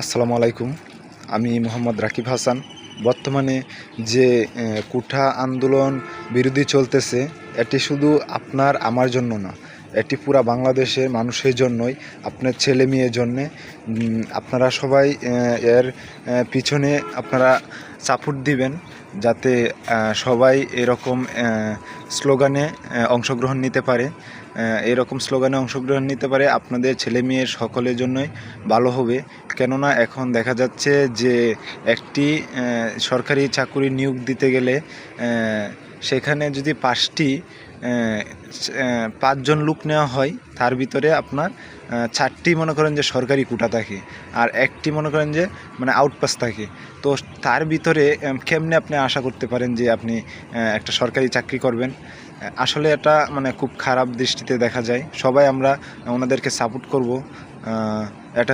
আসসালামু আলাইকুম। আমি মোহাম্মদ রাকিব হাসান। বর্তমানে যে কোঠা আন্দোলন বিরোধী চলতেছে, এটি শুধু আপনার আমার জন্য না, এটি পুরা বাংলাদেশের মানুষের জন্যই, আপনার ছেলে মেয়ের জন্যে। আপনারা সবাই এর পিছনে আপনারা সাপোর্ট দিবেন, যাতে সবাই এরকম স্লোগানে অংশগ্রহণ নিতে পারে। এরকম স্লোগানে অংশগ্রহণ নিতে পারে আপনাদের ছেলে মেয়ের সকলের জন্যই ভালো হবে। কেননা এখন দেখা যাচ্ছে যে একটি সরকারি চাকুরি নিয়োগ দিতে গেলে সেখানে যদি 5জন লোক নেওয়া হয়, তার ভিতরে আপনার 4টি মনে করেন যে সরকারি কোটা থাকে, আর একটি মনে করেন যে মানে আউটপাস থাকে। তো তার ভিতরে কেমনে আপনি আশা করতে পারেন যে আপনি একটা সরকারি চাকরি করবেন? আসলে এটা মানে খুব খারাপ দৃষ্টিতে দেখা যায়। সবাই আমরা ওনাদেরকে সাপোর্ট করব।